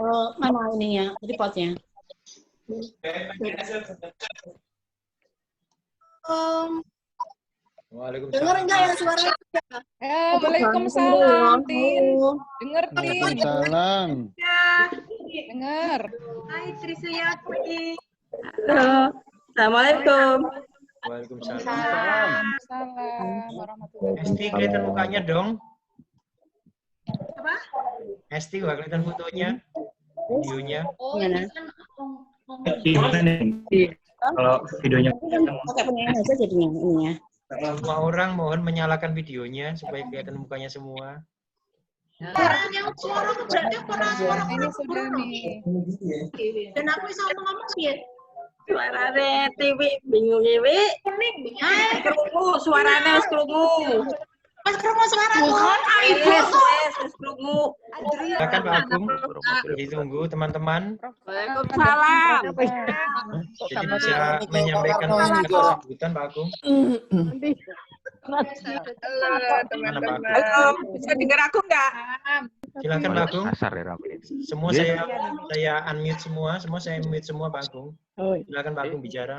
Oh, mana ininya, tripodnya? Waalaikumsalam. Dengar enggak ya suaranya? Waalaikumsalam, Tin. Dengar, Tin. Waalaikumsalam. Dengar. Hai Trisuyati. Halo. Assalamualaikum. Waalaikumsalam. Waalaikumsalam warahmatullahi Esti kelihatan mukanya dong. Apa? Esti nggak kelihatan fotonya, videonya. Oh, Gimana? Gimana nih? Kalau videonya Pakai punya aja jadinya ininya. Semua orang mohon menyalakan videonya supaya kelihatan mukanya semua. Yang suara tuh berarti orang-orang Ini sudah nih. dan aku bisa ngomong ya. Suarane TV bingung Wi. Krungu suarane wis krungu. Mas kerumah suara tuh. Wis krungu. Silakan Pak Agung. Ditunggu teman-teman. Waalaikumsalam. Jadi bisa menyampaikan sambutan Pak Agung. Halo, Mana Pak Agung? Halo, bisa dengar aku enggak? Silakan Pak Agung. Kasar ya Rabi. Semua saya unmute semua saya mute semua Pak Agung. Silakan Pak Agung bicara.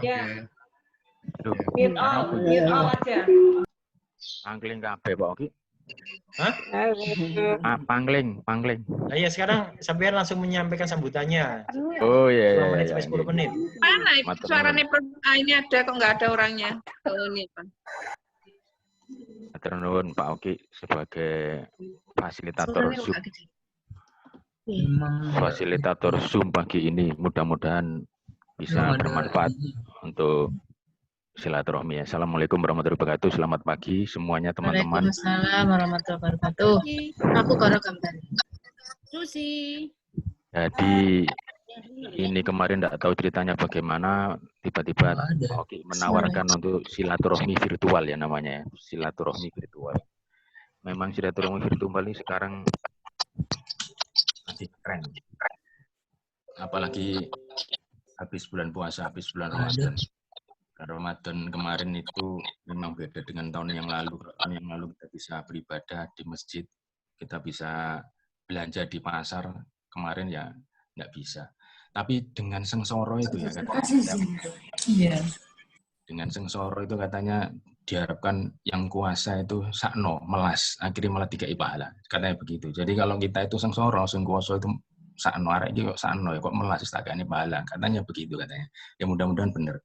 Aduh, Mute all aja. pangling kabeh Pak Oki. Hah? Pangling. Nah ya sekarang sampean langsung menyampaikan sambutannya. Oh iya 5 menit sampai 10 menit. Mana Matur suarane ini ada kok enggak ada orangnya. Oh ini, Pak. Matur nuwun Pak Oki sebagai fasilitator Zoom pagi ini, mudah-mudahan bisa bermanfaat untuk silaturahmi. Assalamualaikum warahmatullahi wabarakatuh. Selamat pagi semuanya teman-teman. Waalaikumsalam warahmatullahi wabarakatuh. Aku Koro Gambar. Susi. Jadi ini kemarin tidak tahu ceritanya bagaimana tiba-tiba Oki menawarkan untuk silaturahmi virtual ya namanya, silaturahmi virtual. Memang silaturahmi virtual ini sekarang masih keren. Apalagi habis bulan puasa, habis bulan Ramadan. Ramadan kemarin itu memang beda dengan tahun yang lalu. Tahun yang lalu kita bisa beribadah di masjid, kita bisa belanja di pasar. Kemarin ya nggak bisa. Tapi dengan sengsara itu ya katanya. Dengan sengsara itu katanya diharapkan yang kuasa itu sakno, melas, akhirnya malah dikai pahala. Katanya begitu. Jadi kalau kita itu sengsara, sing kuasa itu sakno, arek iki kok sakno ya kok melas takane pahala. Katanya begitu katanya. Ya mudah-mudahan benar.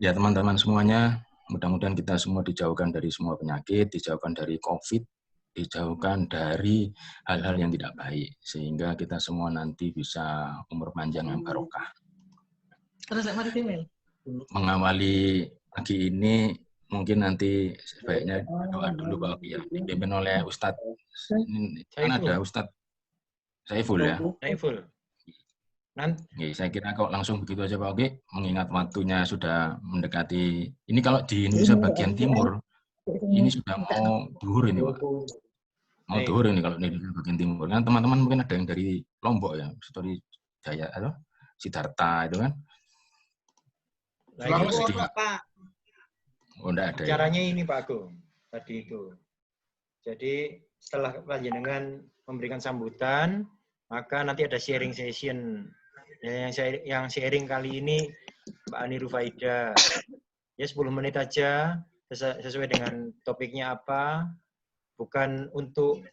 Ya teman-teman semuanya, mudah-mudahan kita semua dijauhkan dari semua penyakit, dijauhkan dari COVID, dijauhkan dari hal-hal yang tidak baik, sehingga kita semua nanti bisa umur panjang yang barokah. Terus mari email. Mengawali pagi ini, mungkin nanti sebaiknya doa dulu Pak Oki ya, dipimpin oleh Ustadz. Kan ada Ustadz Saiful ya. Saiful. Oke, saya kira kok langsung begitu aja Pak Oki, mengingat waktunya sudah mendekati, ini kalau di Indonesia bagian timur, ini sudah mau duhur ini Pak. Mau duhur ini kalau di bagian timur. Kan teman-teman mungkin ada yang dari Lombok ya, seperti Jaya, Siddhartha itu kan. Nah, itu Pak. Oh, enggak ada. Caranya ini Pak Agung, tadi itu. Jadi setelah panjenengan memberikan sambutan, maka nanti ada sharing session. Yang sharing kali ini Mbak Ani Rufaida. Ya 10 menit aja, sesuai dengan topiknya apa. Bukan untuk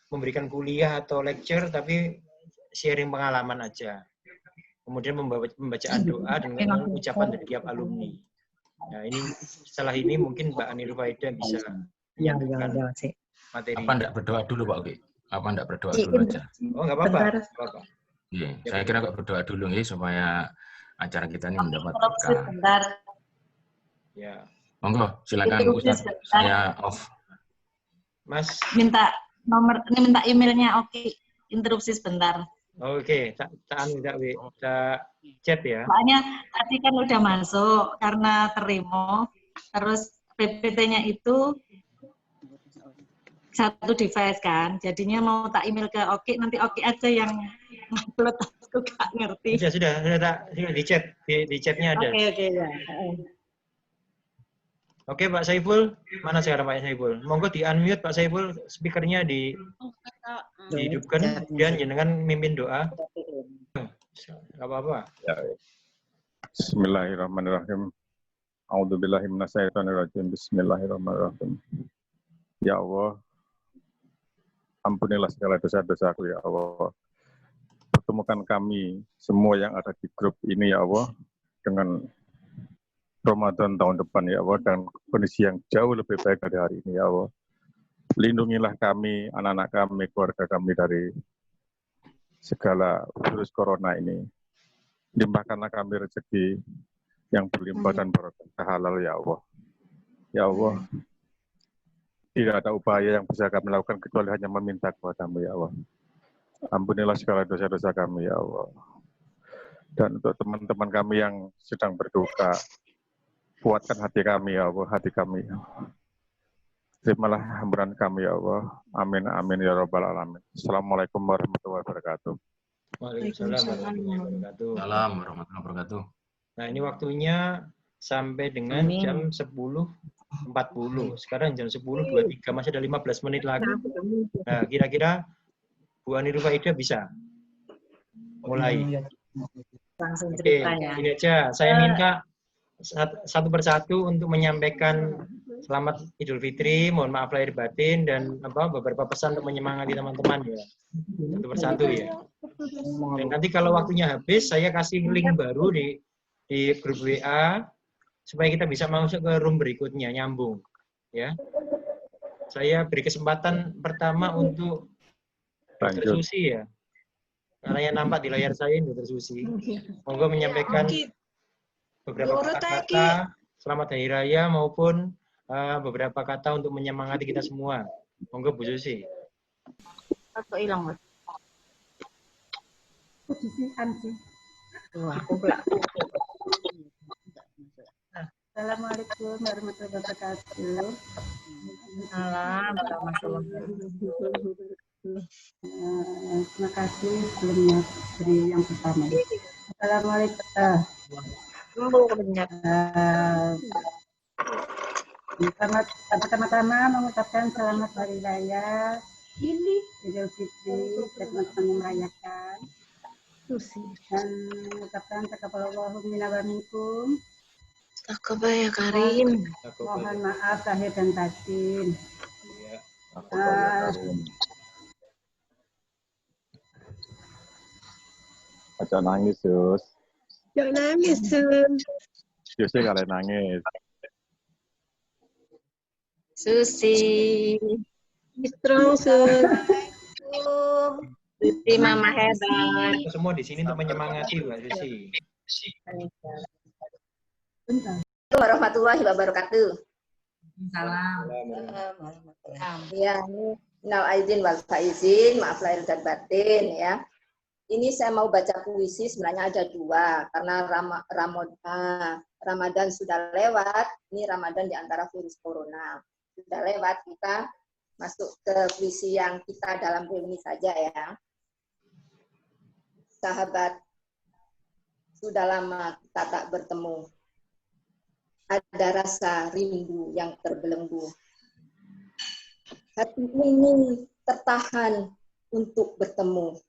memberikan kuliah atau lecture, tapi sharing pengalaman aja. Kemudian pembacaan doa dan ucapan dari tiap alumni. Nah ini setelah ini mungkin Mbak Ani Rufaida bisa menyampaikan materi. Apa enggak berdoa dulu Pak Oki? Apa enggak berdoa dulu aja? Oh enggak apa-apa. Iya, saya kira kok berdoa dulu nih supaya acara kita ini mendapat berkah. Ya. Monggo, silakan Ustaz. Saya off. Mas minta emailnya Oki. Interupsi sebentar. Oke, tak chat ya. Soalnya tadi kan udah masuk karena terima, terus PPT-nya itu satu device kan, jadinya mau tak email ke Oki, nanti Oki aja yang upload, aku gak ngerti. Sudah di chat, di chatnya ada. Oke ya. Oke, Pak Saiful. Mana sekarang Pak Saiful? Monggo di-unmute Pak Saiful, speakernya dihidupkan dan jenengan mimpin doa. Enggak apa-apa. Ya. Bismillahirrahmanirrahim. A'udzubillahi minasyaitonirrajim. Bismillahirrahmanirrahim. Ya Allah, ampunilah segala dosa-dosaku ya Allah. Pertemukan kami semua yang ada di grup ini ya Allah dengan Ramadan tahun depan ya Allah, dan kondisi yang jauh lebih baik dari hari ini ya Allah. Lindungilah kami, anak-anak kami, keluarga kami dari segala virus corona ini. Limpahkanlah kami rezeki yang berlimpah dan berkah halal ya Allah. Ya Allah, tidak ada upaya yang bisa kami lakukan kecuali hanya meminta kepada-Mu ya Allah. Ampunilah segala dosa-dosa kami ya Allah. Dan untuk teman-teman kami yang sedang berduka, kuatkan hati kami ya Allah, hati kami. Terimalah ampunan kami ya Allah. Amin, amin ya rabbal alamin. Assalamualaikum warahmatullahi wabarakatuh. Waalaikumsalam warahmatullahi wabarakatuh. Salam warahmatullahi wabarakatuh. Nah, ini waktunya sampai dengan jam 10.40. Sekarang jam 10.23, masih ada 15 menit lagi. Nah, kira-kira Bu Ani Rufaida bisa mulai. Langsung Oke, cerita ya. ini aja. Saya minta satu persatu untuk menyampaikan selamat Idul Fitri, mohon maaf lahir batin, dan beberapa pesan untuk menyemangati teman-teman ya. Satu persatu ya. Dan nanti kalau waktunya habis, saya kasih link baru di grup WA supaya kita bisa masuk ke room berikutnya, nyambung ya. Saya beri kesempatan pertama untuk Dr. Susi ya. Karena yang nampak di layar saya ini Dr. Susi. Monggo menyampaikan beberapa kata-kata selamat hari raya maupun beberapa kata untuk menyemangati kita semua. Monggo Bu Susi. Aku hilang, Mas. Assalamualaikum warahmatullahi wabarakatuh. Salam warahmatullahi wabarakatuh. Terima kasih sebelumnya dari yang pertama. Assalamualaikum. Pertama-tama mengucapkan selamat hari raya Idul Fitri teman-teman yang merayakan. Dan mengucapkan taqabbalallahu minna wa minkum. Takabah ya Karim. Mohon maaf lahir dan batin. Jangan nangis, Sus. Jangan nangis, Sun. Susnya kalian nangis. Susi. Strong, Sun. Susi Mama hebat. Kita semua di sini untuk menyemangati Mbak Susi. Warahmatullahi wabarakatuh. Salam. Ya, minal aidin wal faizin, maaf lahir dan batin ya. Ini saya mau baca puisi, sebenarnya ada dua, karena Ramadan sudah lewat, ini Ramadan di antara virus corona. Sudah lewat, kita masuk ke puisi yang kita dalam reuni saja ya. Sahabat, sudah lama kita tak bertemu. Ada rasa rindu yang terbelenggu. Hati ini tertahan untuk bertemu.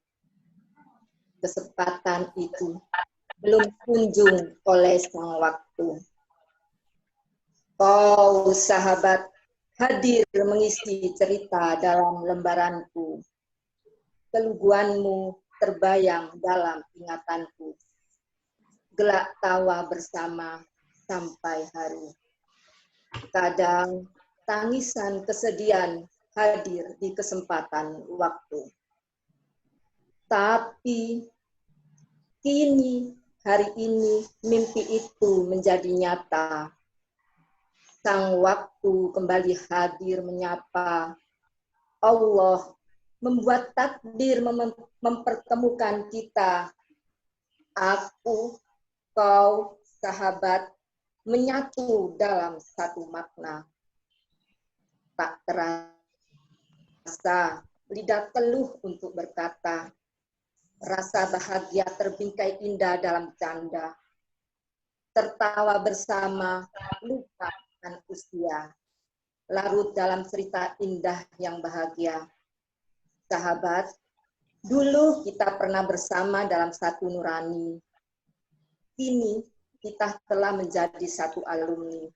Kesempatan itu belum kunjung oleh sang waktu. Kau sahabat hadir mengisi cerita dalam lembaranku. Keluguanmu terbayang dalam ingatanku. Gelak tawa bersama sampai haru. Kadang tangisan kesedihan hadir di kesempatan waktu. Tapi kini, hari ini, mimpi itu menjadi nyata. Sang waktu kembali hadir menyapa. Allah membuat takdir mempertemukan kita. Aku, kau, sahabat, menyatu dalam satu makna. Tak terasa, lidah keluh untuk berkata. Rasa bahagia terbingkai indah dalam canda. Tertawa bersama, lupa pertengahan usia, larut dalam cerita indah yang bahagia. Sahabat, dulu kita pernah bersama dalam satu nurani. Kini kita telah menjadi satu alumni.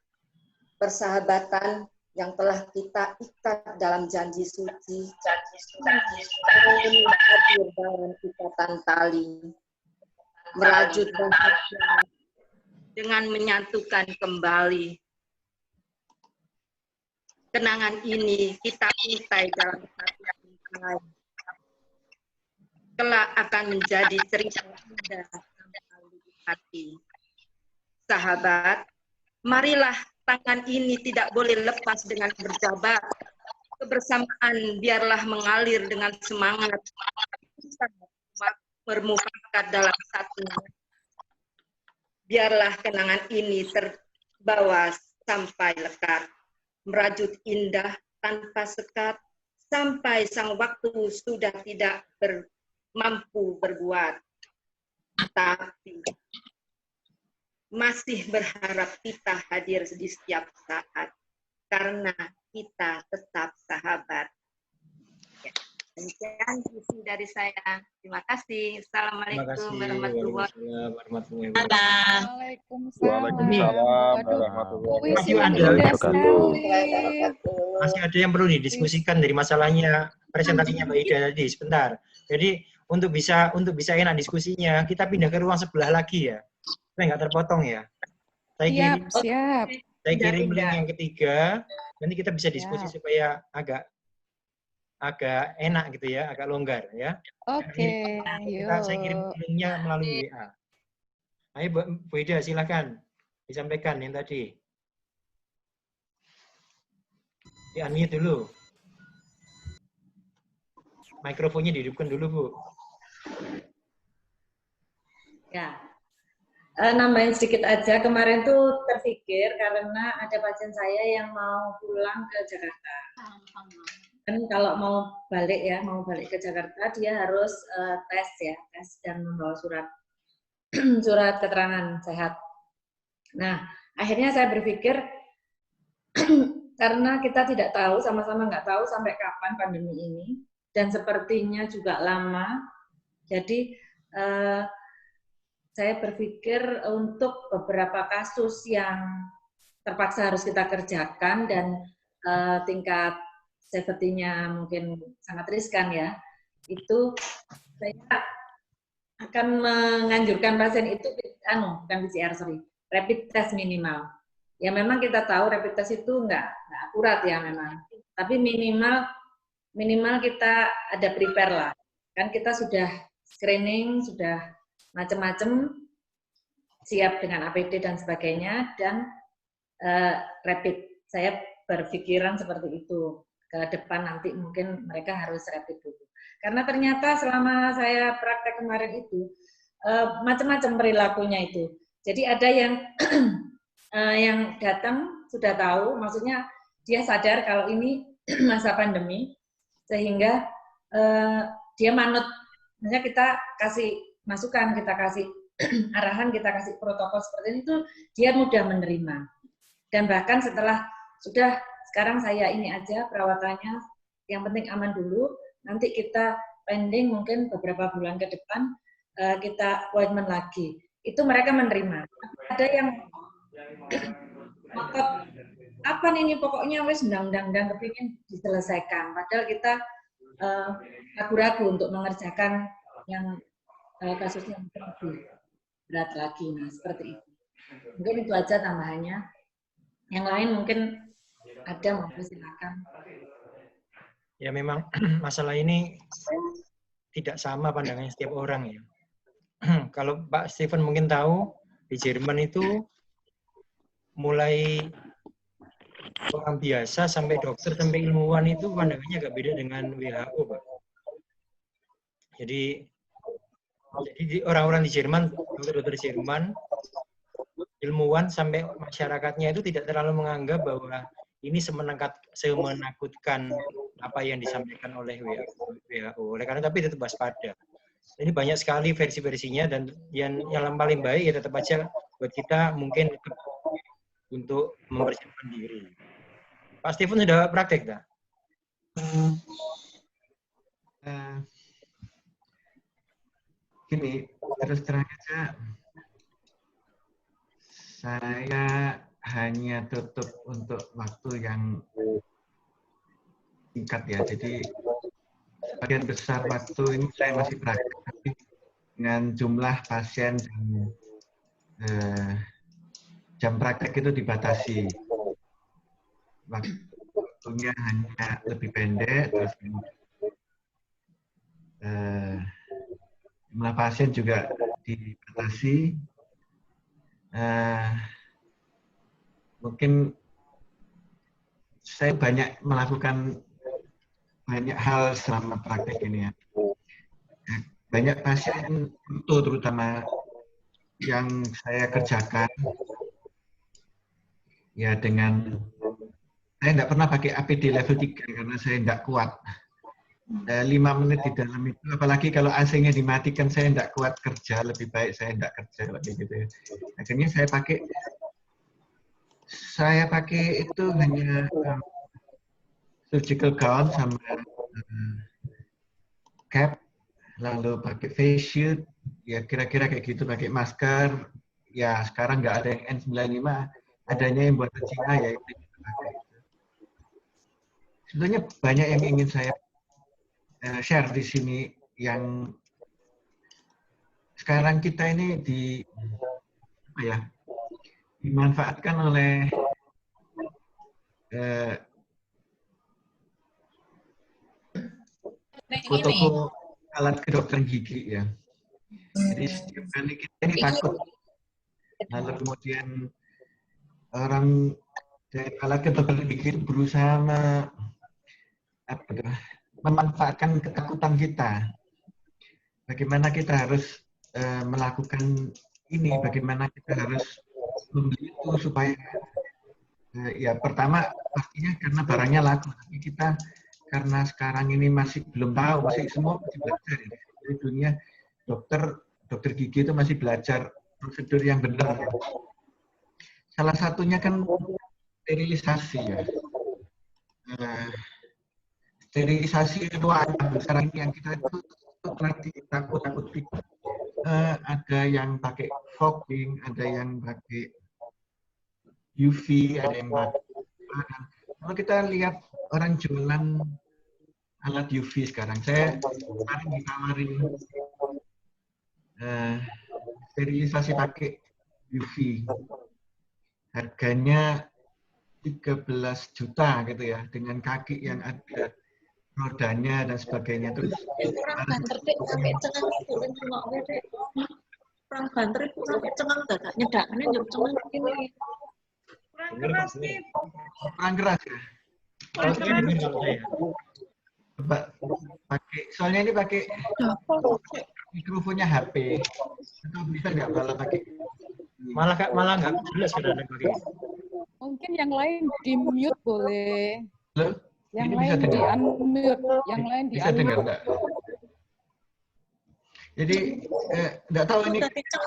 Persahabatan yang telah kita ikat dalam janji suci, hadir dalam ikatan tali, merajut bahagia dengan menyatukan kembali. Kenangan ini kita untai dalam satu bingkai. Kelak akan menjadi cerita indah dalam hati. Sahabat, marilah tangan ini tidak boleh lepas dengan berjabat. Kebersamaan biarlah mengalir dengan semangat. Kita bermufakat dalam satu. Biarlah kenangan ini terbawa sampai lekat. Merajut indah tanpa sekat. Sampai sang waktu sudah tidak mampu berbuat. Tapi masih berharap kita hadir di setiap saat karena kita tetap sahabat. Ya, demikian visi dari saya. Terima kasih. Assalamualaikum warahmatullahi wabarakatuh. Waalaikumsalam warahmatullahi wabarakatuh. Masih ada yang perlu didiskusikan dari masalahnya presentasinya Mbak Ida tadi sebentar. Jadi untuk bisa enak diskusinya, kita pindah ke ruang sebelah lagi ya. Saya nggak terpotong ya. Saya kirim link yang ketiga. Nanti kita bisa diskusi supaya agak enak gitu ya, agak longgar ya. Oke. Saya kirim linknya melalui WA. Ayo Bu Ida, silakan disampaikan yang tadi. Di-unmute dulu. Mikrofonnya dihidupkan dulu, Bu. Ya. Nambahin sedikit aja, kemarin tuh terpikir karena ada pasien saya yang mau pulang ke Jakarta. Dan kalau mau balik ke Jakarta, dia harus tes dan membawa surat keterangan sehat. Nah, akhirnya saya berpikir karena kita tidak tahu, sama-sama nggak tahu sampai kapan pandemi ini, dan sepertinya juga lama, jadi saya berpikir untuk beberapa kasus yang terpaksa harus kita kerjakan dan tingkat safety-nya mungkin sangat riskan ya, itu saya akan menganjurkan pasien itu bukan PCR, rapid test minimal. Ya memang kita tahu rapid test itu nggak akurat ya memang, tapi minimal kita ada prepare lah. Kan kita sudah screening, sudah macam-macam, siap dengan APD dan sebagainya, dan rapid. Saya berpikiran seperti itu. Ke depan nanti mungkin mereka harus rapid dulu. Karena ternyata selama saya praktek kemarin itu, macam-macam perilakunya itu. Jadi ada yang yang datang sudah tahu, maksudnya dia sadar kalau ini masa pandemi, sehingga dia manut. Maksudnya kita kasih masukan, kita kasih arahan, kita kasih protokol seperti itu, dia mudah menerima. Dan bahkan setelah sudah sekarang saya ini aja perawatannya, yang penting aman dulu, nanti kita pending mungkin beberapa bulan ke depan kita appointment lagi. Itu mereka menerima. Ada yang ngotot, apa nih ini pokoknya wes undang-undang kepingin diselesaikan. Padahal kita ragu-ragu untuk mengerjakan yang kasusnya lebih berat lagi. Nah, seperti itu. Mungkin itu aja tambahannya. Yang lain mungkin ada, mau silakan. Ya memang masalah ini tidak sama pandangannya setiap orang ya. Kalau Pak Steven mungkin tahu, di Jerman itu mulai orang biasa sampai dokter sampai ilmuwan itu pandangannya agak beda dengan WHO, Pak. Jadi orang-orang di Jerman, dokter-dokter Jerman, ilmuwan sampai masyarakatnya itu tidak terlalu menganggap bahwa ini semenakutkan apa yang disampaikan oleh WHO. Oleh karena tapi tetap waspada. Ini banyak sekali versi-versinya dan yang paling baik ya tetap aja buat kita mungkin untuk mempersiapkan diri. Pak Steven sudah praktek tak? Gini, terus terang aja, saya hanya tutup untuk waktu yang singkat ya. Jadi sebagian besar waktu ini saya masih praktek, tapi dengan jumlah pasien dan jam praktek itu dibatasi. Waktunya hanya lebih pendek, terus jumlah pasien juga dibatasi. Mungkin saya banyak melakukan banyak hal selama praktek ini ya. Banyak pasien itu terutama yang saya kerjakan ya dengan saya tidak pernah pakai APD level 3 karena saya tidak kuat. 5 menit di dalam itu, apalagi kalau AC-nya dimatikan, saya tidak kuat kerja, lebih baik saya tidak kerja lebih gitu ya. Akhirnya saya pakai itu hanya surgical gown sama cap, lalu pakai face shield, ya kira-kira kayak gitu, pakai masker. Ya sekarang nggak ada yang N95, adanya yang buatan Cina ya itu kita pakai. Sebenarnya banyak yang ingin saya share di sini yang sekarang kita ini dimanfaatkan oleh toko alat kedokteran gigi ya. Jadi setiap kali kita ini takut, lalu kemudian orang dari alat kedokteran gigi itu berusaha memanfaatkan ketakutan kita. Bagaimana kita harus melakukan ini, bagaimana kita harus membeli itu supaya ya pertama pastinya karena barangnya laku, tapi kita karena sekarang ini masih belum tahu, masih semua masih belajar ya. Jadi dunia dokter gigi itu masih belajar prosedur yang benar. Salah satunya kan sterilisasi ya. Sterilisasi kedua sekarang ini yang kita itu takut ada yang pakai fogging, ada yang pakai UV, ada yang pakai. Kalau kita lihat orang jualan alat UV sekarang, saya kemarin ditawarin sterilisasi pakai UV, harganya 13 juta gitu ya, dengan kaki yang ada rodanya dan sebagainya. Terus kurang banter dek sampai cengang turun cuma dek. Kurang banter itu sampai cengang dadak nyedakane yo cengang ini. Kurang keras nih. Kurang keras ya. Kurang keras. Coba pakai, soalnya ini pakai mikrofonnya HP. Itu bisa nggak kalau pakai? Malah nggak jelas kadang pakai. Mungkin yang lain di mute boleh. Loh? Yang Ini lain bisa di dengar? unmute, yang lain di Bisa dengar unmute. enggak? Jadi enggak tahu ini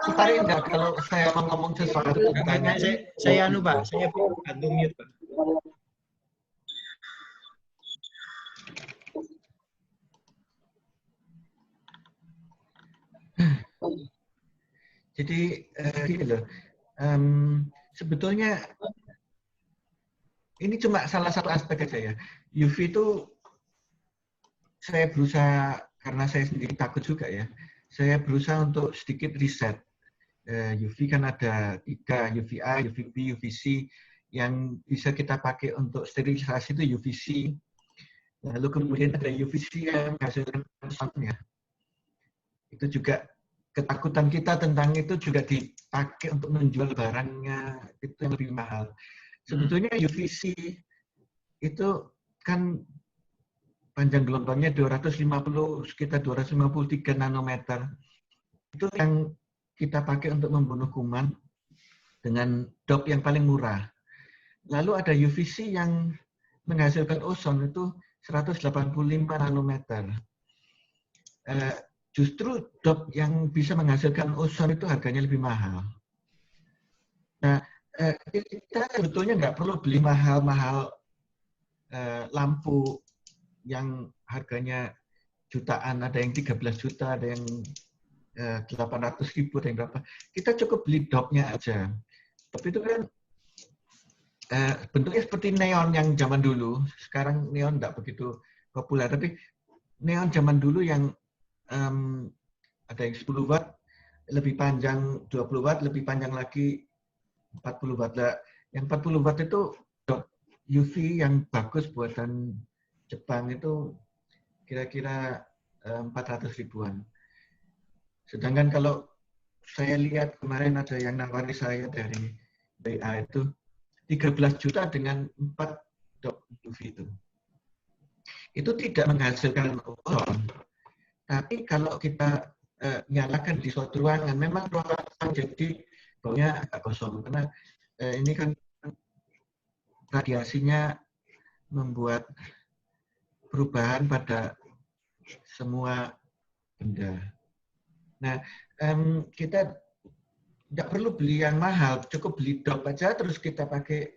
tertarik enggak kalau saya ngomong sesuatu tanya. Saya anu Pak, saya bantu mute Pak. Jadi gini loh, sebetulnya ini cuma salah satu aspek aja ya. UV itu saya berusaha, karena saya sendiri takut juga ya, saya berusaha untuk sedikit riset. UV kan ada 3, UVA, UVB, UVC, yang bisa kita pakai untuk sterilisasi itu UVC. Lalu kemudian ada UVC yang menghasilkan ozonnya. Itu juga ketakutan kita tentang itu juga dipakai untuk menjual barangnya, itu yang lebih mahal. Sebetulnya UVC itu kan panjang gelombangnya 250, sekitar 253 nanometer. Itu yang kita pakai untuk membunuh kuman dengan dop yang paling murah. Lalu ada UVC yang menghasilkan ozon itu 185 nanometer. Justru dop yang bisa menghasilkan ozon itu harganya lebih mahal. Nah, kita sebetulnya nggak perlu beli mahal-mahal lampu yang harganya jutaan, ada yang 13 juta, ada yang 800.000, ada yang berapa. Kita cukup beli dopnya aja. Tapi itu kan bentuknya seperti neon yang zaman dulu. Sekarang neon nggak begitu populer, tapi neon zaman dulu yang ada yang 10 watt, lebih panjang 20 watt, lebih panjang lagi 40 watt. Yang 40 watt itu dot UV yang bagus buatan Jepang itu kira-kira 400 ribuan. Sedangkan kalau saya lihat kemarin ada yang nawari saya dari BA itu 13 juta dengan 4 dot UV itu. Itu tidak menghasilkan ozon. Tapi kalau kita nyalakan di suatu ruangan, memang ruangan jadi baunya agak kosong. Karena ini kan radiasinya membuat perubahan pada semua benda. Nah, kita tidak perlu beli yang mahal, cukup beli dop aja, terus kita pakai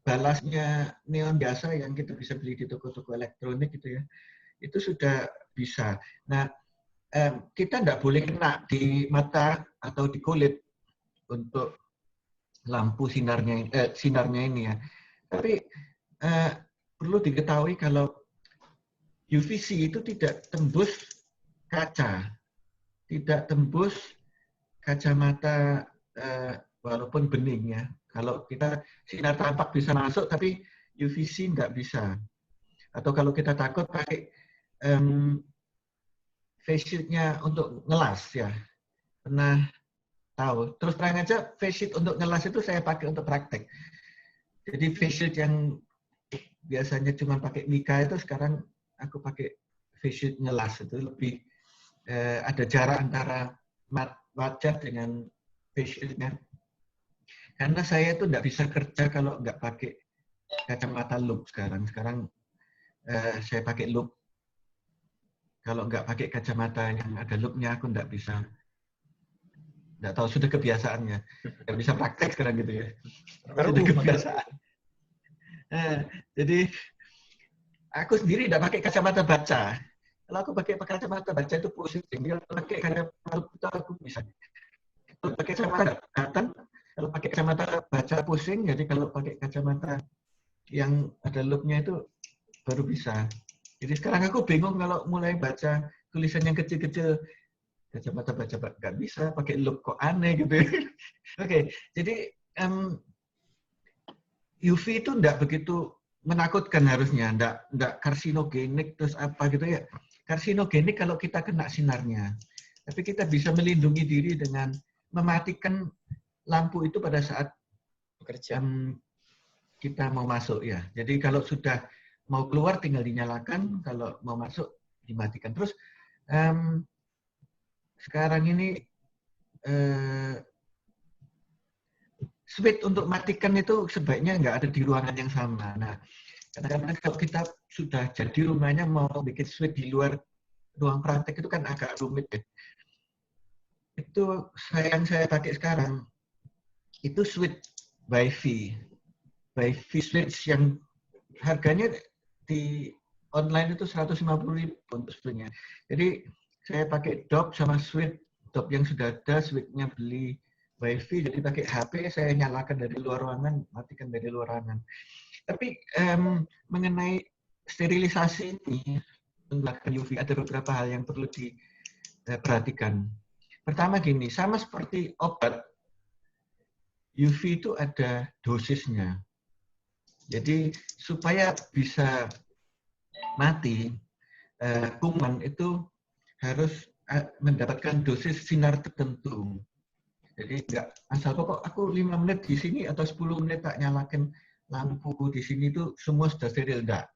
balasnya neon biasa yang kita bisa beli di toko-toko elektronik gitu ya. Itu sudah bisa. Nah, kita tidak boleh kena di mata atau di kulit untuk lampu sinarnya ini ya. Tapi perlu diketahui kalau UVC itu tidak tembus kaca, tidak tembus kacamata walaupun bening ya. Kalau kita sinar tampak bisa masuk, tapi UVC nggak bisa. Atau kalau kita takut pakai face shield-nya untuk ngelas ya. Pernah tahu? Terus terang aja face shield untuk ngelas itu saya pakai untuk praktek. Jadi face shield yang biasanya cuma pakai mika itu sekarang aku pakai face shield ngelas, itu lebih ada jarak antara wajah dengan face shield-nya. Karena saya itu nggak bisa kerja kalau nggak pakai kacamata loop sekarang. Sekarang saya pakai loop. Kalau nggak pakai kacamata yang ada loop-nya, aku nggak bisa. Nggak tahu, sudah kebiasaannya. Nggak bisa praktek sekarang gitu ya. Sudah kebiasaan. Jadi, aku sendiri nggak pakai kacamata baca. Kalau aku pakai kacamata baca itu pusing. Kalau pakai kacamata itu aku bisa. Kalau pakai kacamata kelihatan, kalau pakai kacamata baca pusing. Jadi kalau pakai kacamata yang ada loop-nya itu baru bisa. Jadi sekarang aku bingung kalau mulai baca tulisan yang kecil-kecil. Kacamata baca nggak bisa, pakai loop kok aneh gitu. Oke, jadi UV itu nggak begitu menakutkan harusnya, nggak karsinogenik terus apa gitu ya. Karsinogenik kalau kita kena sinarnya. Tapi kita bisa melindungi diri dengan mematikan lampu itu pada saat kita mau masuk ya. Jadi kalau sudah mau keluar tinggal dinyalakan, kalau mau masuk dimatikan. Terus sekarang ini switch untuk matikan itu sebaiknya nggak ada di ruangan yang sama. Nah, kadang-kadang kalau kita sudah jadi rumahnya mau bikin switch di luar ruang praktek itu kan agak rumit ya. Itu yang saya pakai sekarang itu switch Wi-Fi switch yang harganya di online itu 150.000 untuk switch-nya. Jadi saya pakai dop sama switch, dop yang sudah ada, switch-nya beli Wi-Fi, jadi pakai HP saya nyalakan dari luar ruangan, matikan dari luar ruangan. Tapi mengenai sterilisasi ini, menggunakan UV, ada beberapa hal yang perlu diperhatikan. Pertama gini, sama seperti obat, UV itu ada dosisnya. Jadi supaya bisa mati, kuman itu harus mendapatkan dosis sinar tertentu. Jadi nggak asal pokok aku 5 menit di sini atau 10 menit tak nyalakan lampu di sini itu semua sudah steril, enggak.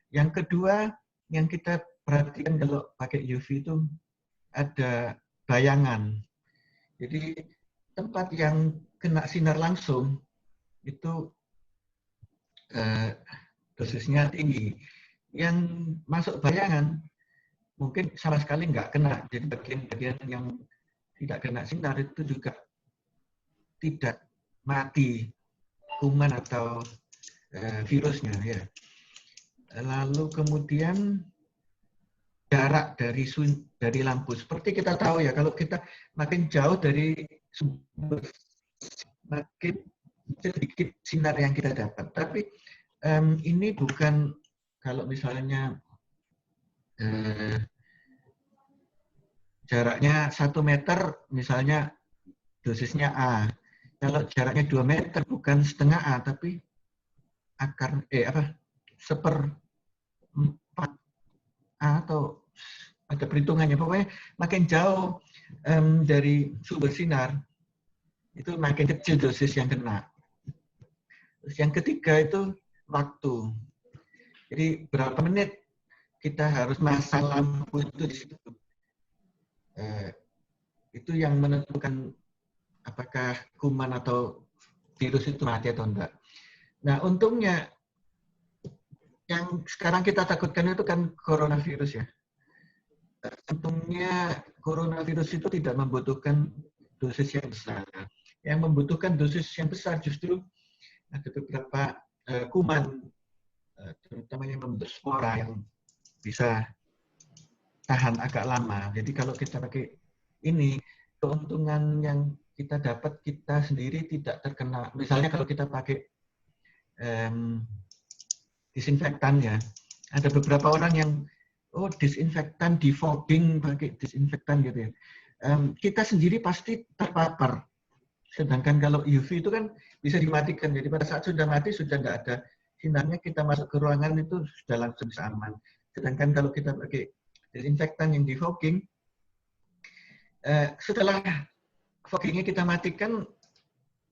Yang kedua yang kita perhatikan kalau pakai UV itu ada bayangan. Jadi tempat yang kena sinar langsung itu dosisnya tinggi. Yang masuk bayangan mungkin sama sekali nggak kena. Jadi bagian-bagian yang tidak kena sinar itu juga tidak mati. kuman atau virusnya ya. Lalu kemudian jarak dari lampu. Seperti kita tahu ya, kalau kita makin jauh dari sumber, makin sedikit sinar yang kita dapat. Tapi ini bukan, kalau misalnya jaraknya 1 meter, misalnya dosisnya A. Kalau jaraknya 2 meter, bukan setengah A, tapi seperempat A, atau ada perhitungannya. Pokoknya makin jauh dari sumber sinar, itu makin kecil dosis yang kena. Terus yang ketiga itu waktu. Jadi berapa menit kita harus masang lampu itu di situ. Itu yang menentukan apakah kuman atau virus itu mati atau enggak. Nah, untungnya yang sekarang kita takutkan itu kan coronavirus ya. Untungnya coronavirus itu tidak membutuhkan dosis yang besar. Yang membutuhkan dosis yang besar justru ada beberapa kuman, terutama yang membentuk spora yang bisa tahan agak lama. Jadi kalau kita pakai ini, keuntungan yang kita dapat, kita sendiri tidak terkena. Misalnya kalau kita pakai disinfektan ya, ada beberapa orang yang disinfektan, defogging pakai disinfektan gitu ya. Kita sendiri pasti terpapar. Sedangkan kalau UV itu kan bisa dimatikan. Jadi pada saat sudah mati, sudah nggak ada sinarnya, kita masuk ke ruangan itu sudah langsung bisa aman. Sedangkan kalau kita pakai disinfektan yang defogging, setelah foggingnya kita matikan,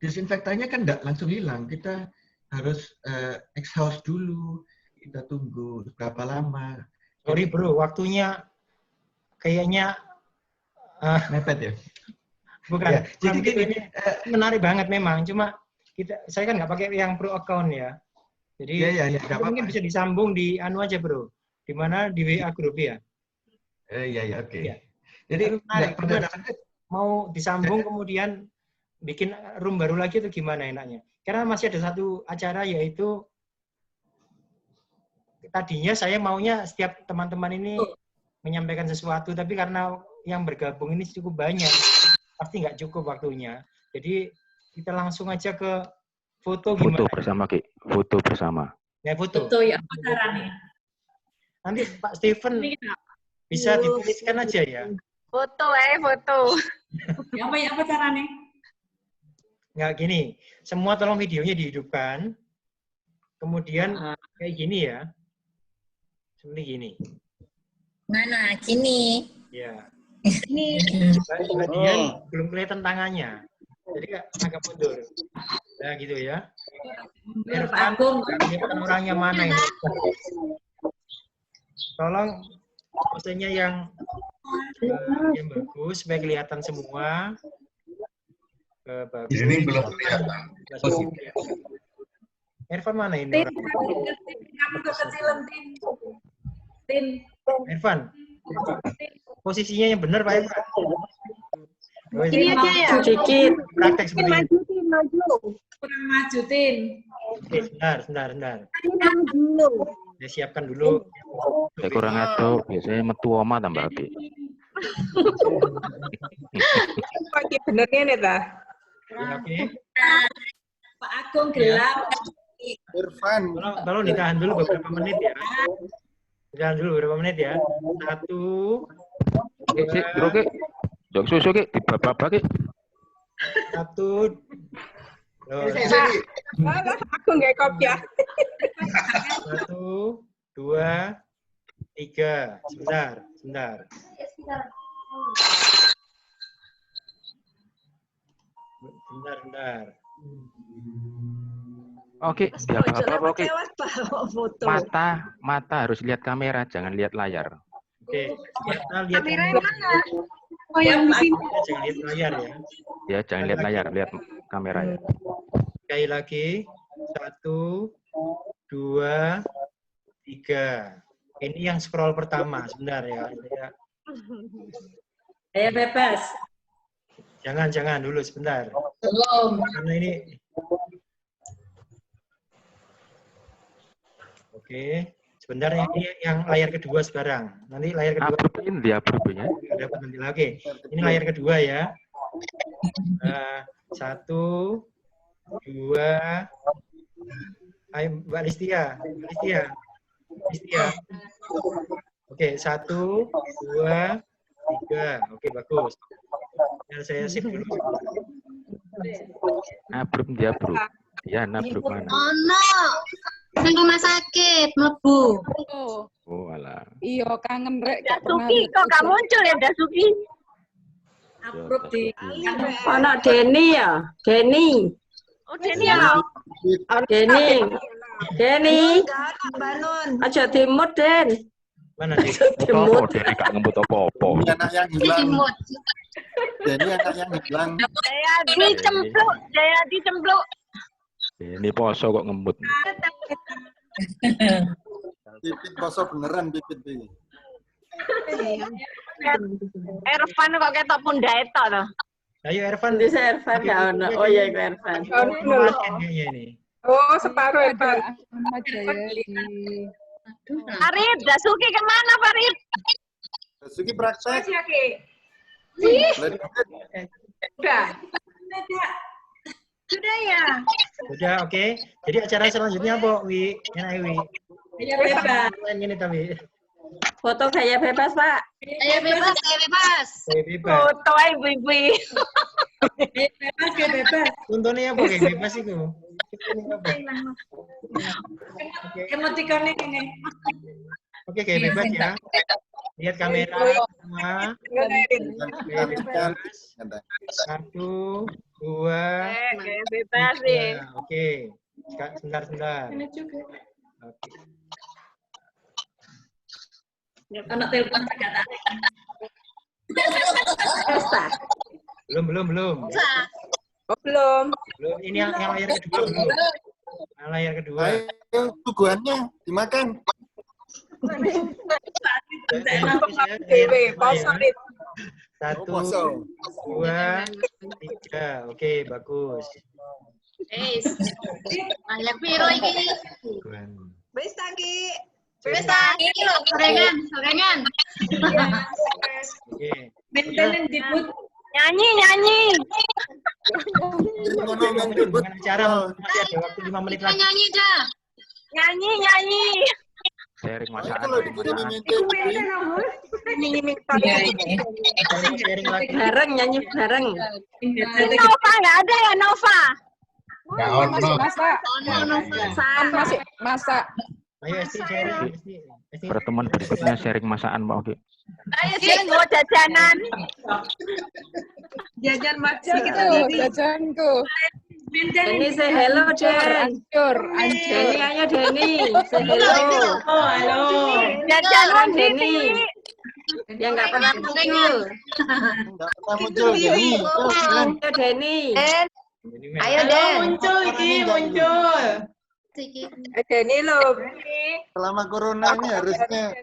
disinfektannya kan nggak langsung hilang. Kita harus exhaust dulu, kita tunggu berapa lama. Sorry bro, waktunya kayaknya mepet ya? Bukan. Ya, jadi gini, menarik banget memang. Cuma saya kan nggak pakai yang pro account ya. Jadi mungkin bisa disambung di anu aja bro. Di mana di WA grup ya. Iya, oke. Ya. Jadi menarik. Mau disambung kemudian bikin room baru lagi itu gimana enaknya? Karena masih ada satu acara, yaitu tadinya saya maunya setiap teman-teman ini menyampaikan sesuatu, tapi karena yang bergabung ini cukup banyak, pasti nggak cukup waktunya. Jadi kita langsung aja ke foto gimana? Foto bersama, Ki. Foto bersama. Ya, foto. Foto ya, apa caranya? Nanti Pak Steven bisa dituliskan aja ya. Foto foto. Apa caranya? Nggak gini, semua tolong videonya dihidupkan, kemudian kayak gini ya, seperti gini. Mana? Gini. Ya. Ini. Bagian belum kelihatan tangannya, jadi agak mundur. Nah gitu ya. Irfan, kelihatan orangnya mana ini? Tolong posenya yang bagus supaya kelihatan semua. Bagus. Ini belum kelihatan. Irfan mana ini? Kamu kekecilan, Tin. Irfan, posisinya yang benar Pak Irfan. Ini aja ya. Sedikit. Praktek seperti ini. Maju. Kurang maju, Tin. Oke, sebentar. Dulu. Ya, siapkan dulu. Saya kurang ngaco, biasanya metu oma tambah api. Pakai benernya nih, Ta. Oke. Pak Agung gelap. Irfan. Tolong ditahan dulu beberapa menit ya. Ditahan dulu beberapa menit ya. 1, 2, Oke. Jok susu Ki, di babak Ki. 1. Aku nggak kopi ya. 1, 2, 3. Sebentar. Bentar. Oke, dia apa Oke. Mata harus lihat kamera, jangan lihat layar. Oke, kita lihat kamera mana? Oh, yang di sini. Jangan lihat layar ya. Ya, jangan lihat layar, lihat kamera ya. Sekali lagi. 1, 2, 3. Ini yang scroll pertama, sebentar ya. Ayo bebas. Jangan dulu sebentar. Belum. Karena ini Oke. Sebentar ini yang layar kedua sekarang. Nanti layar kedua. Dia Dapat nanti lagi. Ini layar kedua ya. 1, 2. Ayo Mbak Listia. Oke, 1, 2, 3. Oke, bagus. Biar saya sip dulu. Dia nabruk mana? Oh no, nang rumah sakit, mlebu. Oh alah. Iya, kangen rek. Dasuki kok gak muncul ya Dasuki? Approve di Anak Deni ya, Deni. Oh Deni ya. Deni. Aja dimut, Den. Mana sih? Dimut. Deni gak ngebut apa-apa. Anak yang hilang. Deni anak yang hilang. Jayadi cempluk. Ini poso kok ngembut. Pipit poso beneran pipit ini. Ervan kok ketok pundak itu toh. Ayo Ervan. Bisa Ervan gak ono. Oh iya itu Ervan. Oh, separuh Ervan. Farid, Dasuki kemana Farid? Dasuki praktek. Sudah ya. Sudah, oke. Jadi acara selanjutnya apa, Wi? Enak, Wi. Gaya bebas. Ini tapi. Foto gaya bebas, Pak. Gaya bebas. Gaya bebas. Foto ibu-ibu. Gaya bebas. Contohnya apa gaya bebas itu? Emoticon ini. Oke, gaya bebas ya. Lihat kamera sama. Gaya bebas. 1, 2. Gaya bebas sih. Oke. Sebentar. Oke. Anak telepon kata. Belum. Belum. Ini yang layar kedua belum. Yang layar kedua. Ayo, tuguhannya dimakan. Satu, 2, 3. Oke, bagus. Banyak piro iki? Wis lagi. Wis lagi lho, sorengan. Oke. Maintenance dibut. Nyanyi. Dengan acara masih ada waktu 5 menit lagi. Nyanyi dah. Nyanyi. Sharing masakan. Sharing lagi. Bareng nyanyi bareng. Nova nggak ada ya Nova? Masih masak. Ayo Esti sharing. Pertemuan berikutnya sharing masakan Pak Oki. Ayo sih mau jajanan. Jajan Jajanku. Deni say hello, Den. Deni, ayo Deni. Say hello. Oh, halo. Jajanan Deni. Yang nggak pernah muncul. Deni. Ayo Deni. Ayo Den. Muncul. Deni loh. Selama corona ini harusnya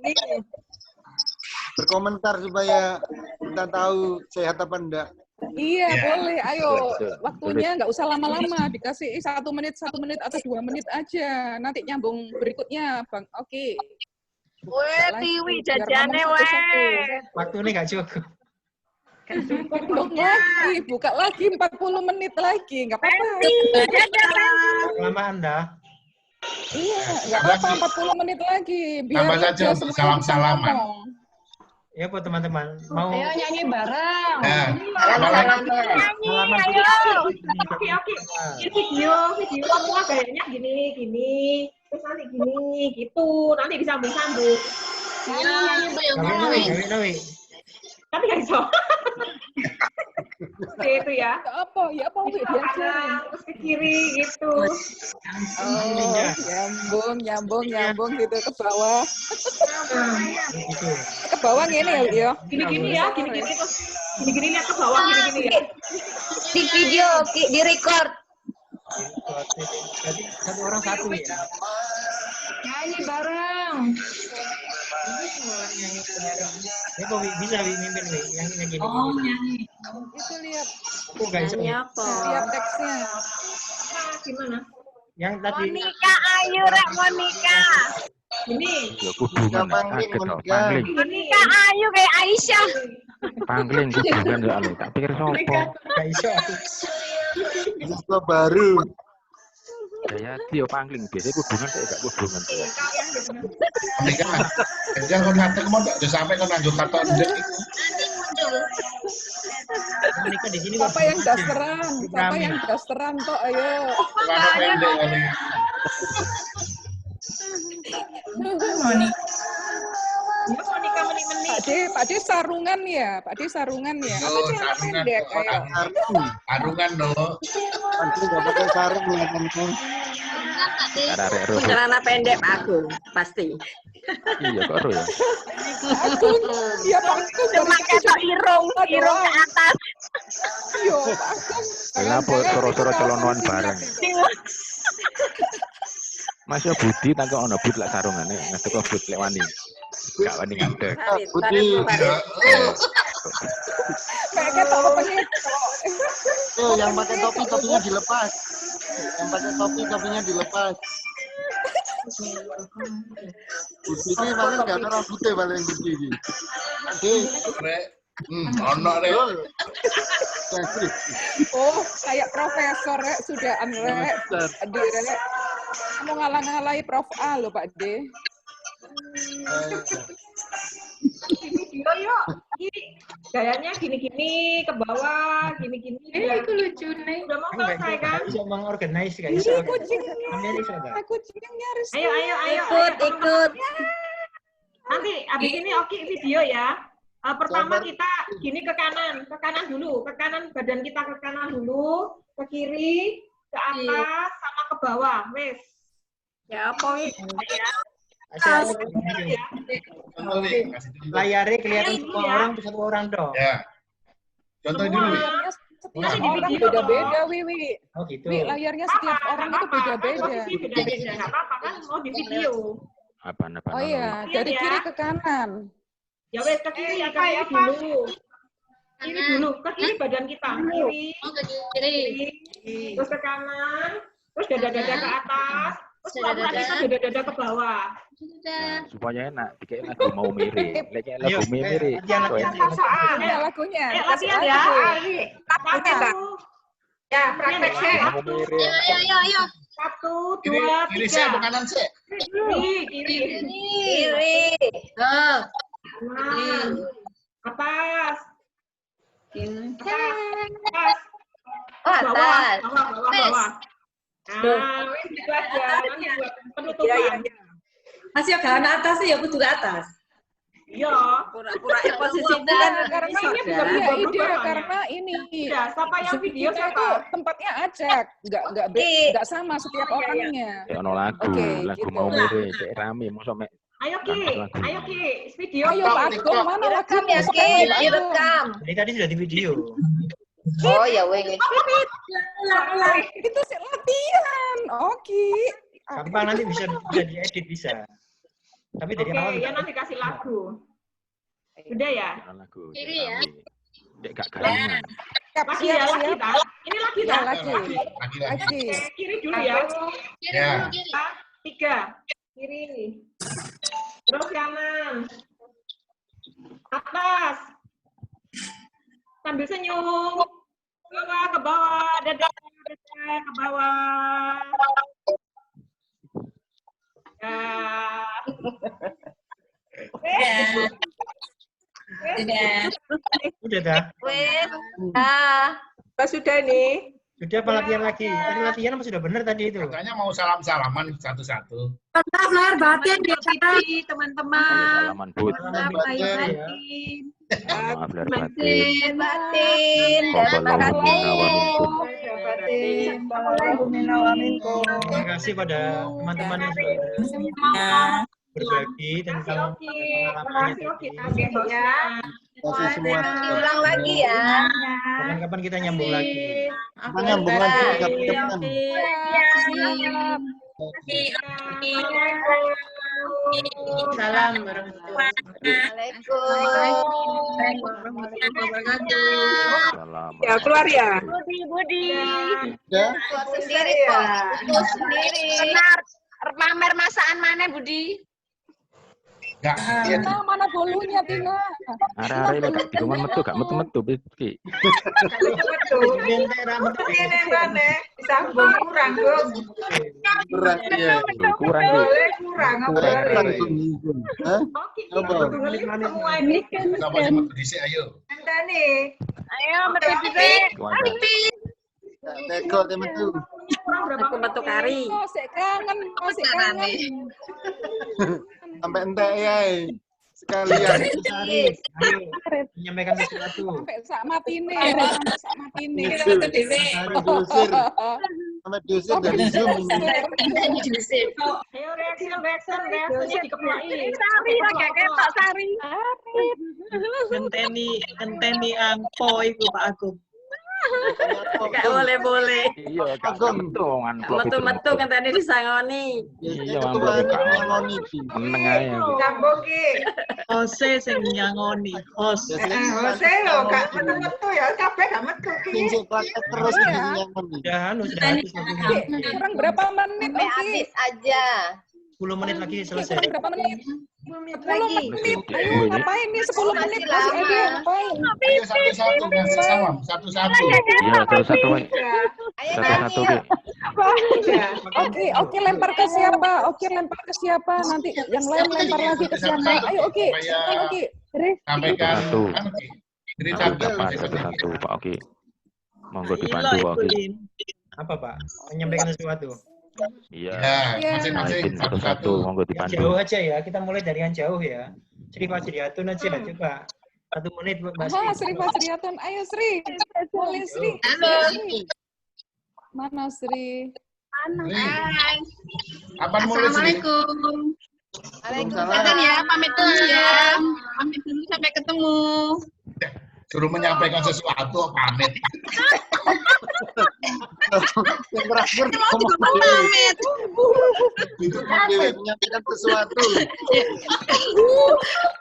berkomentar supaya kita tahu sehat apa enggak. Iya, boleh. Ayo, waktunya nggak usah lama-lama. Dikasih 1 menit atau 2 menit aja. Nanti nyambung berikutnya, Bang. Oke. Weh, Tiwi jajane weh. Waktu ini nggak cukup. Dong lagi, buka lagi 40 menit lagi. Nggak apa-apa. Kelamaan dah. Iya, nggak apa-apa 40 menit lagi. Biar Tambah saja untuk salam-salaman. Ya buat teman-teman mau Ayo nyanyi bareng. Nyanyi, ayo. Oke. Ini video semua gayanya gini. Terus nanti gini, gitu. Nanti disambung-sambung. Gawe. Tapi nggak bisa. Itu ya. Apa? Ya apa? Diajarin. Terus ke kiri gitu. Oh, nyambung gitu ke bawah. Ke bawah gini ya. Gini-gini ya, gini-gini terus. Gini-gini lihat ke bawah, gini-gini ya. Di video, di record. Jadi satu orang satu ya. Nyanyi bareng. Ya kok bisa mimpin yang gini. Oh, nyanyi. Itu lihat. Oh, guys. Lihat teksnya. Gimana? Yang tadi. Monika, ayo Rek Monika. Ini. Ya kudungan. Kaget dong. Pangling. Monica Ayu kayak Aisyah. Pangling kudungan ya Ale. Tak pikir sopo. Aisyah. Siswa baru. Ya dia pangling. Biasanya kudungan saya gak kudungan. Monica, jangan kau ngatek mau tak sampai kau lanjut kata ndek. Monica di sini Siapa yang dasteran? Siapa yang dasteran toh? Ayo. Kalau pendek kali. Ya Monica menit-menit. Pak De sarungan ya, Pak De sarungan ya. Apa celana pendek? Ayo. Sarungan dong. Nanti nggak pakai sarung ya teman-teman. Celana pendek Pak Agung, pasti. Iya kok Ro ya. Agung, dia Pak Agung. Cuma ketok irung ke atas. Iya Pak Agung. Kenapa soro-soro celonoan bareng? Masya Budi tangkap ono Budi lah sarungane, ngadek kok Budi lek wani. Gak wani ngadek. Budi. Kayak ketok pengit. Yang pakai topi topinya dilepas. Yang pakai topi topinya dilepas. Budi ini paling gak ada rambutnya paling Budi ini. Ono rek. Oh, kayak profesor ya sudah Rek. Rek. Kamu ngalang-ngalai Prof A loh Pak D. Video yuk. Gayanya gini-gini ke bawah, gini-gini. Itu lucu nih. Udah mau selesai kan? Bisa mengorganize guys. Kucingnya nyaris. Ayo. Ikut. Nanti abis ini Oki video ya. Pertama kita gini ke kanan dulu, ke kanan badan kita ke kanan dulu, ke kiri, ke atas, sama ke bawah, wes. Ya apa Layarnya kelihatan semua orang, satu orang dong. Ya. Contoh dulu. Setiap orang beda-beda, Wiwi. Oh gitu. Layarnya setiap orang itu beda-beda. Beda-beda, nggak apa-apa kan mau di video. Apa? Oh iya, dari kiri ke kanan. Ya wes ke kiri ya, ke kiri dulu. Kiri dulu, ke kiri badan kita. Kiri. Terus ke kanan, terus dada-dada ke atas, terus pura-pura kita dada-dada ke bawah. Supaya enak, dikira lagu mau mirip. Lagu mirip. Ini lagunya. Latihan ya, Ari. Ya, praktek. Mau mirip. Ayo. 1, 2, 3. Kiri sih, ke kanan sih. Kiri. Atas. Bawah. Nah, itu aja. Nanti buat penutupan. Masih agak atas ya, kudu ke atas. Iya. Pura-pura posisi itu kan kan karena ini punya ide karena ini. Ya, siapa yang video itu tempatnya acak, enggak sama setiap orangnya. Ya ono lagu mau mirip, kayak rame, mosok mek. Ayo Ki, video. Ayo Pak Agung, mana lagunya? Direkam. Ini tadi sudah di video. Oh ya weng. Itu latihan. Oke. Gampang nanti bisa diedit bisa. Tapi dari awal ya nanti kasih lagu. Udah ya? Lagu. Kiri ya. Dek gak garangan. Lagi ya, lagi tak? Ini lagi tak? Lagi. Kiri dulu ya. Ya. 3. Kiri. Terus kanan. Atas. Sambil senyum. Ke bawah. Dada ke bawah. Udah dah. Sudah nih. Sudah apa latihan lagi? Tadi latihan apa sudah benar tadi itu? Katanya mau salam-salaman satu-satu. Maaf lahir batin ya kita teman-teman. Salaman Bud. Maaf lahir batin. Batin. Terima kasih pada teman-teman yang sudah berbagi tentang pengalamannya. Ulang lagi ya. Kapan-kapan kita nyambung lagi. Nyambung lagi. Salam warahmatullahi Salam. Ya keluar ya. Budi. Ya. Sendiri ya. Sendiri. Benar. Pamer masakan mana Budi? Tina, mana bolunya Tina? Arek-arek lek gak dikongon metu gak metu-metu iki. Sambung kurang, Gung. Kurang ya. Kurang iki. Kurang semua ini kan. Ayo. Ayo, metu dhisik. Teko metu. Aku metu kari. Masih kangen. Sampai entek ya. Sekalian. Menyampaikan sesuatu. Sampai sak matine. Sampai diusir dari Zoom. Ayo reaksinya dikeplaki. Sari agak ketok Sari. Ngenteni angpo iku Pak Agung. Gak boleh. Iya, gak metu-metu Metu-metu ngenteni disangoni. Iya, amplop gak ngoni. Seneng ae aku. Sambung ki. Ose sing nyangoni. Ose lho, gak metu-metu ya, kabeh gak metu ki. Pincuk praktek terus nyangoni. Kurang berapa menit habis aja. 10 menit lagi selesai. Berapa menit? 10 menit 10 menit. Ayo ngapain nih 10 menit masih ada ngapain? Satu-satu. Iya, satu-satu. Satu-satu. Oke, lempar ke siapa? Nanti yang lain lempar lagi ke siapa? Ayo, oke. Sampaikan. Satu-satu, Pak Oki. Monggo dibantu Pak Oki. Apa Pak? Menyampaikan sesuatu. Iya. Masing-masing satu-satu, monggo dibantu. Jauh aja ya, kita mulai dari yang jauh ya. Sri Fajriatun aja, coba. 1 menit buat Mbak Sri. Sri Fajriatun, ayo Sri. Boleh Sri. Halo. Mana Sri? Hai. Assalamualaikum. Waalaikumsalam ya, pamit dulu ya. Pamit dulu sampai ketemu. Suruh menyampaikan sesuatu, pamit. Yang terakhir ngomong pamit. Itu menyampaikan sesuatu.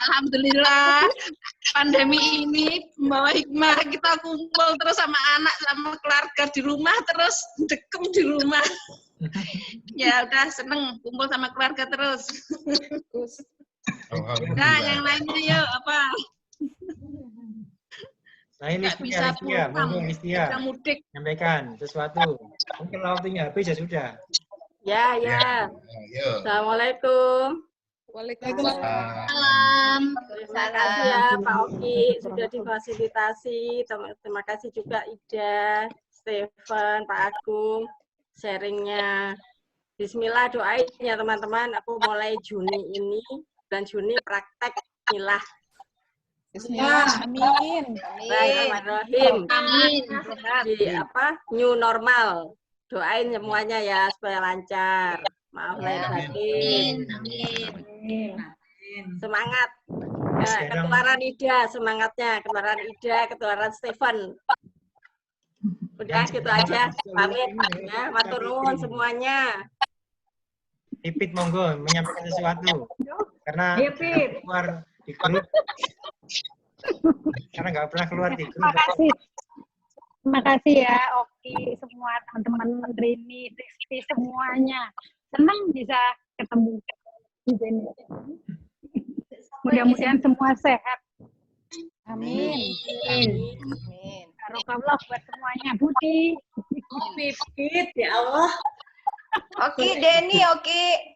Alhamdulillah pandemi ini membawa hikmah, kita kumpul terus sama anak sama keluarga di rumah, terus dekem di rumah. Ya udah seneng kumpul sama keluarga terus. Nah yang lainnya yuk apa? Nah ini Listia, monggo Listia, nyampaikan sesuatu. Mungkin waktunya habis ya sudah. Ya. Assalamualaikum. Waalaikumsalam. Terima kasih ya Pak Oki sudah difasilitasi. Terima kasih juga Ida, Stephen, Pak Agung, sharingnya. Bismillah doain ya teman-teman. Aku mulai Juni ini, bulan Juni praktek milah. Bismillah, amin. Bismillahirrahmanirrahim. Di new normal. Doain semuanya ya supaya lancar. Maaf lahir batin. Semangat. Ketularan Ida, semangatnya. Ketularan Ida, ketularan Stephen. Udah gitu aja. Pamit ya, matur nuwun semuanya. Pipit monggo menyampaikan sesuatu. Karena keluar di grup. Karena nggak pernah keluar di grup. Terima kasih ya Oki, semua teman-teman Rini, Rizky semuanya. Senang bisa ketemu di sini. Mudah-mudahan semua sehat. Amin. Barokahullah buat semuanya. Budi. Pipit ya Allah. Oke, Denny. Oke,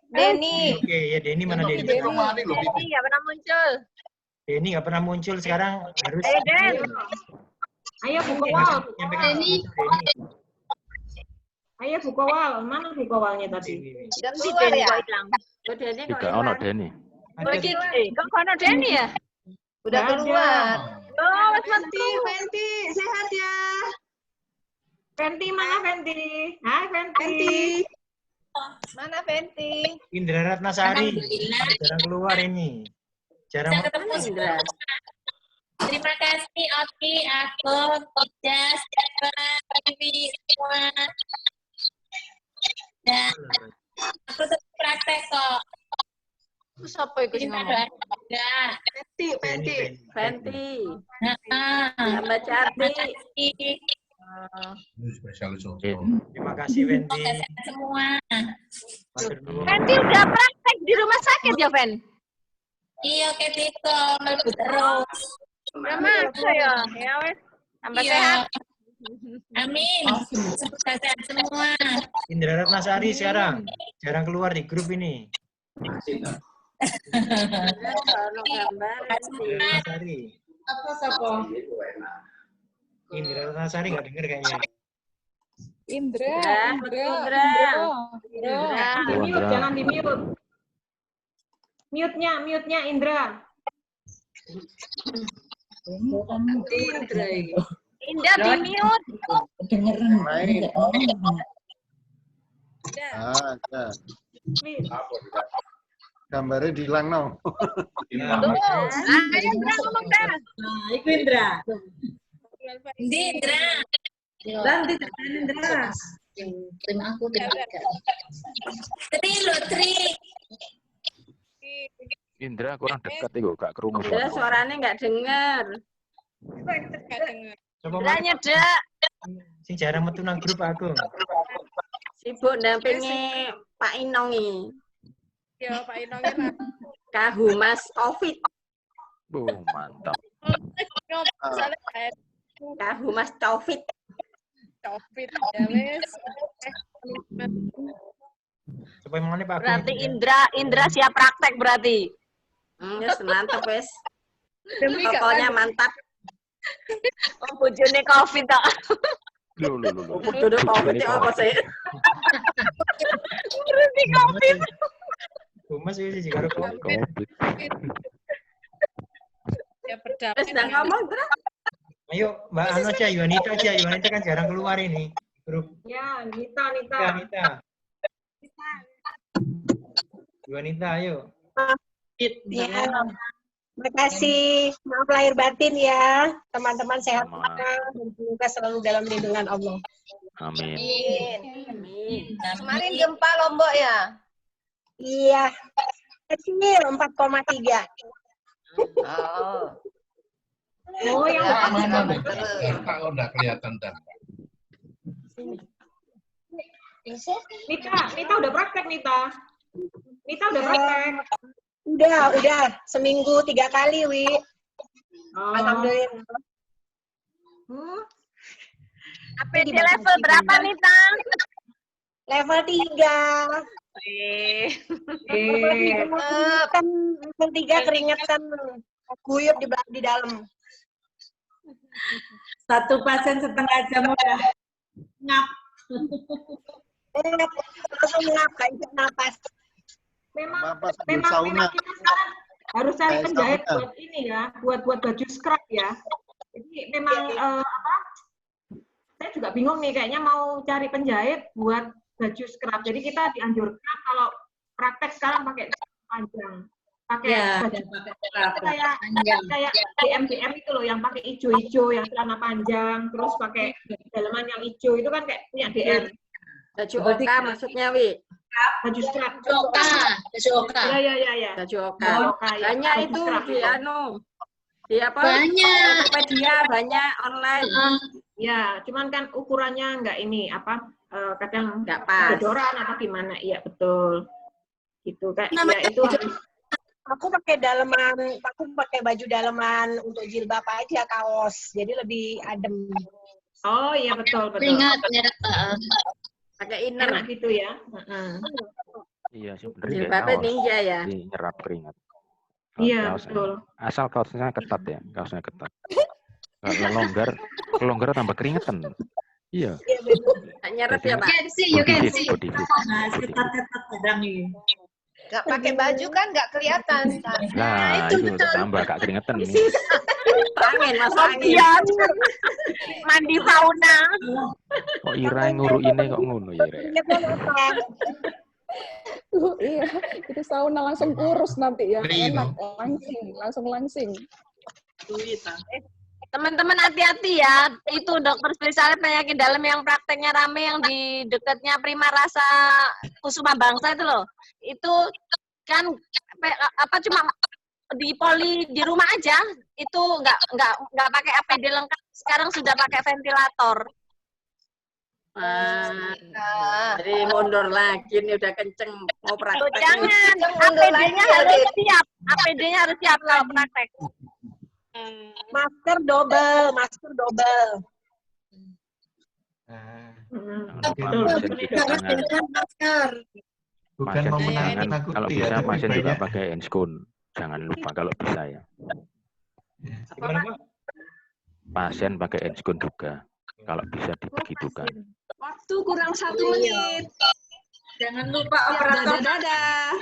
ya Denny mana Denny? Denny nggak pernah muncul. Denny nggak pernah muncul sekarang harus. Ayo Den. Ayo buka wal. Ayo buka wal. Mana buka walnya tadi? Udah keluar ya? Tidak ono Denny. Kok ono Denny ya? Udah keluar. Oh, Mas Fenti, sehat ya. Fenti mana Fenti? Hai Fenti. Mana Fenti? Indra Ratnasari. Jarang keluar ini. Jarang ketemu Indra. Terima kasih Oki, aku, Ida, Stephen, Vivi, semua. Dan aku tetap praktek kok. Siapa itu yang ngomong? Fenti. Mbak Carti. Terima kasih Fenti. Semua. Fenti udah praktek di rumah sakit ya, Fen? Iya, kayak Tito, melebu terus. Masa ya? Ya wes, tambah sehat. Amin. Sehat semua. Indra Ratnasari sekarang jarang keluar di grup ini. Ratnasari. Apa? Indra Ratnasari nggak denger kayaknya. Indra. Di mute, jangan di mute. Mute-nya Indra. Indah di mute. Ada. Gambarnya dihilang no. Ayo Indra ngomong dah. Nah, itu Indra. Indra. Nanti Indra. Terima aku Tri lo Tri. Indra kurang dekat itu, gak kerungu Indra suaranya nggak dengar. Indra nyedak. Sing jarang metu nang grup aku. Sibuk dampingi Pak Inongi. Ya, Pak Inongi. Kahumas COVID. Mantap. Kahumas COVID. COVID ya wes. Berarti Indra siap praktek berarti. Yes, mantap wes. Pokoknya mantap. Oh, bojone COVID tok. Bojone COVID apa sih? Berarti COVID. Mas iki sih karo COVID. Ya berdamai. Wes dah ngomong, Bro. Ayo, Mbak Anu aja, Yuanita aja. Yuanita kan jarang keluar ini. Grup. Ya, Nita. Yuanita, ayo. Ya. Terima kasih. Maaf lahir batin ya. Teman-teman sehat dan semoga selalu dalam lindungan Allah. Amin. Kemarin gempa Lombok ya? Iya. Kecil 4,3. Oh, yang mana nih? Kalau udah kelihatan dan. Nita udah praktek, Nita. Nita udah praktek. Udah. Seminggu 3 kali, Wi. Alhamdulillah. APD level berapa, Nita? Level 3. Level 3 keringetan. Guyup di dalam. 1 pasien setengah jam udah ngap. Langsung ngap, gak bisa napas. Memang kita sekarang harus cari penjahit buat ini ya, buat baju scrub ya. Jadi memang saya juga bingung nih, kayaknya mau cari penjahit buat baju scrub. Jadi kita dianjurkan kalau praktek sekarang pakai panjang. Pakai baju kayak DM itu loh, yang pakai hijau-hijau, yang celana panjang, terus pakai daleman yang hijau, itu kan kayak punya DM. Baju Oka maksudnya, Wi? Baju scrub. Baju Oka. Iya. Baju Oka. Banyak itu di di apa? Banyak. Tokopedia, banyak online. Ya, cuman kan ukurannya nggak ini kadang nggak pas. Kedoran atau gimana? Iya betul. Gitu kayak ya itu harus. Aku pakai baju daleman untuk jilbab aja, kaos. Jadi lebih adem. Oh iya betul. Ingat pakai inner enak gitu ya. Iya sebenarnya jilbabnya ninja ya. Nyerap keringat. Iya betul. Asal kaosnya ketat ya, kaosnya ketat. Kalau longgar tambah keringetan. Iya. Nyerap ya, Pak. You can see. Ketat-ketat kadang ini. Nggak pakai baju kan nggak kelihatan. Nah, itu tambah gak keringetan nih. Angin, masuk angin. Mandi sauna. Kok Ira nguruk ini kok ngono ya, Ira? Iya, itu sauna langsung kurus nanti ya. Enak, langsung langsing. Teman-teman hati-hati ya. Itu dokter spesialis penyakit dalam yang prakteknya rame yang di dekatnya Prima Rasa Kusuma Bangsa itu loh. Itu kan cuma di poli di rumah aja, itu nggak pakai APD lengkap, sekarang sudah pakai ventilator. Jadi mundur lagi nih udah kenceng mau praktek. Jangan, APD-nya harus siap. APD-nya harus siap kalau praktek. Masker double. Bukan mau menakut-nakuti kalau ya, bisa tapi pasien juga banyak. pakai handscoon. Jangan lupa kalau bisa ya. Pasien pakai handscoon juga. Kalau bisa dibegitukan. Waktu kurang 1 menit. Jangan lupa operator. Dadah.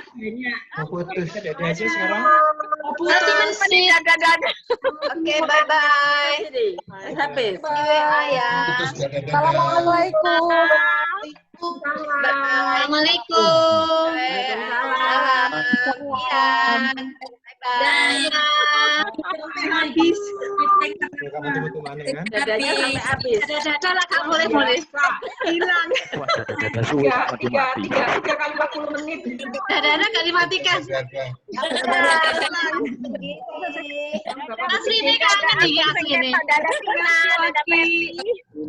Mau putus. Dadah aja sekarang. Putus. Dadah. Oke, bye-bye. Habis. Ya. Assalamualaikum. Assalamualaikum. Habis. Kamu tunggu mana kan? Dadanya sampai habis. Dadah lah, Kak. Boleh. Hilang. Dada suwe mati. 3 kali 40 menit. Dadanya gak dimatikan. Mas Rini kangen nih, Mas Rini. Dadah, Tina. Dadah, Pesti.